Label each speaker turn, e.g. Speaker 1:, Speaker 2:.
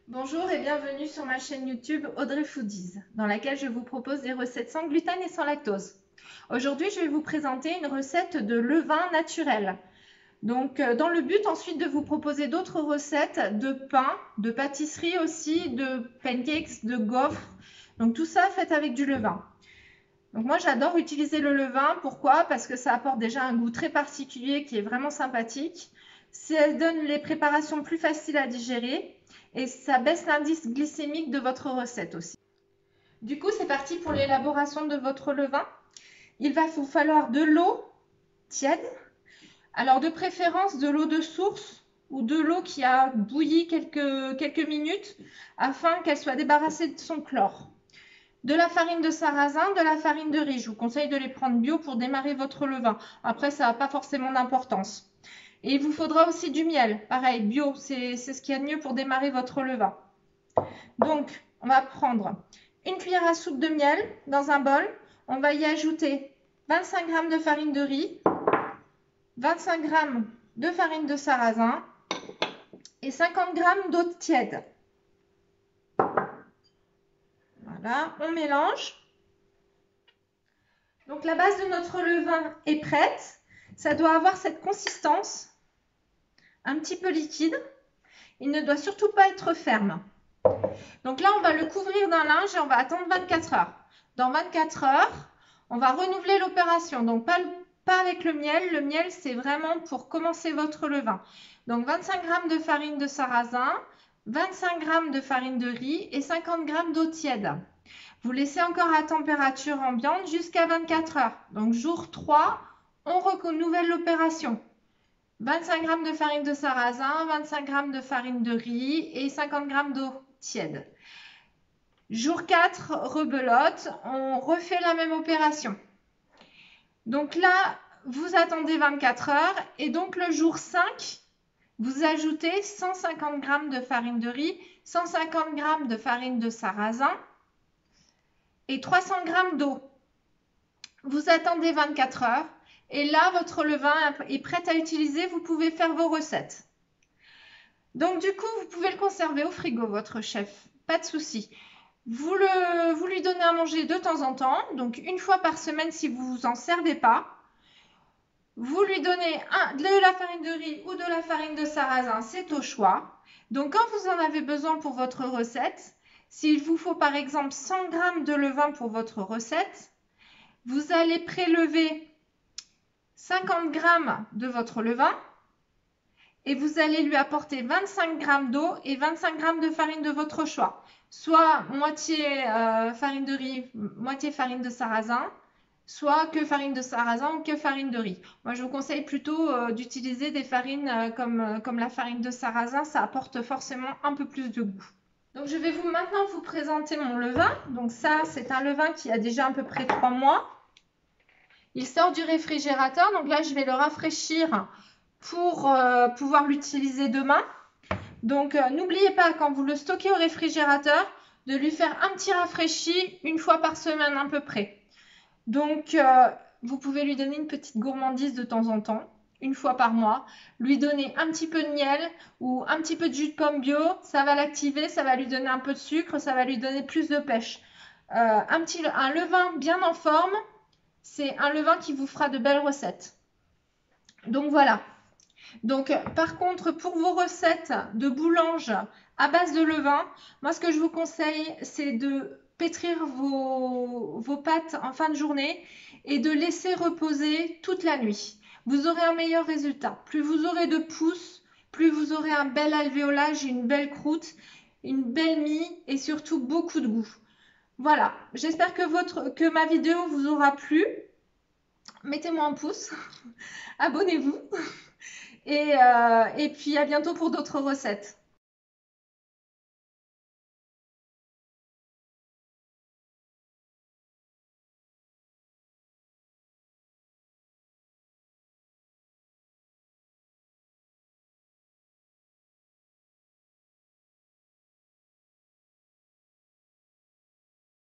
Speaker 1: Bonjour et bienvenue sur ma chaîne YouTube Audrey Foodies, dans laquelle je vous propose des recettes sans gluten et sans lactose. Aujourd'hui, je vais vous présenter une recette de levain naturel. Donc, dans le but ensuite de vous proposer d'autres recettes de pain, de pâtisserie aussi, de pancakes, de gaufres. Donc, tout ça fait avec du levain. Donc, moi, j'adore utiliser le levain. Pourquoi? Parce que ça apporte déjà un goût très particulier qui est vraiment sympathique. Ça donne les préparations plus faciles à digérer. Et ça baisse l'indice glycémique de votre recette aussi. Du coup, c'est parti pour l'élaboration de votre levain. Il va vous falloir de l'eau tiède. Alors, de préférence, de l'eau de source ou de l'eau qui a bouilli quelques minutes afin qu'elle soit débarrassée de son chlore. De la farine de sarrasin, de la farine de riz. Je vous conseille de les prendre bio pour démarrer votre levain. Après, ça n'a pas forcément d'importance. Et il vous faudra aussi du miel. Pareil, bio, c'est ce qu'il y a de mieux pour démarrer votre levain. Donc, on va prendre une cuillère à soupe de miel dans un bol. On va y ajouter 25 g de farine de riz, 25 g de farine de sarrasin et 50 g d'eau tiède. Voilà, on mélange. Donc, la base de notre levain est prête. Ça doit avoir cette consistance un petit peu liquide. Il ne doit surtout pas être ferme. Donc là, on va le couvrir d'un linge et on va attendre 24 heures. Dans 24 heures, on va renouveler l'opération. Donc pas avec le miel. Le miel, c'est vraiment pour commencer votre levain. Donc 25 g de farine de sarrasin, 25 g de farine de riz et 50 g d'eau tiède. Vous laissez encore à température ambiante jusqu'à 24 heures. Donc jour 3, on renouvelle l'opération. 25 g de farine de sarrasin, 25 g de farine de riz et 50 g d'eau tiède. Jour 4, rebelote, on refait la même opération. Donc là, vous attendez 24 heures et donc le jour 5, vous ajoutez 150 g de farine de riz, 150 g de farine de sarrasin et 300 g d'eau. Vous attendez 24 heures. Et là, votre levain est prêt à utiliser. Vous pouvez faire vos recettes. Donc, du coup, vous pouvez le conserver au frigo, votre chef. Pas de souci. Vous lui donnez à manger de temps en temps. Donc, une fois par semaine si vous vous en servez pas. Vous lui donnez de la farine de riz ou de la farine de sarrasin. C'est au choix. Donc, quand vous en avez besoin pour votre recette, s'il vous faut par exemple 100 g de levain pour votre recette, vous allez prélever 50 g de votre levain et vous allez lui apporter 25 g d'eau et 25 g de farine de votre choix. Soit moitié farine de riz, moitié farine de sarrasin, soit que farine de sarrasin ou que farine de riz. Moi, je vous conseille plutôt d'utiliser des farines comme la farine de sarrasin. Ça apporte forcément un peu plus de goût. Donc, je vais maintenant vous présenter mon levain. Donc ça, c'est un levain qui a déjà à peu près 3 mois. Il sort du réfrigérateur, donc là, je vais le rafraîchir pour pouvoir l'utiliser demain. Donc, n'oubliez pas, quand vous le stockez au réfrigérateur, de lui faire un petit rafraîchi une fois par semaine à peu près. Donc, vous pouvez lui donner une petite gourmandise de temps en temps, une fois par mois. Lui donner un petit peu de miel ou un petit peu de jus de pomme bio, ça va l'activer, ça va lui donner un peu de sucre, ça va lui donner plus de pêche. Un levain bien en forme, c'est un levain qui vous fera de belles recettes. Donc voilà. Donc par contre, pour vos recettes de boulange à base de levain, moi ce que je vous conseille, c'est de pétrir vos pâtes en fin de journée et de laisser reposer toute la nuit. Vous aurez un meilleur résultat. Plus vous aurez de pousse, plus vous aurez un bel alvéolage, une belle croûte, une belle mie et surtout beaucoup de goût. Voilà, j'espère que ma vidéo vous aura plu. Mettez-moi un pouce, abonnez-vous et puis à bientôt pour d'autres recettes.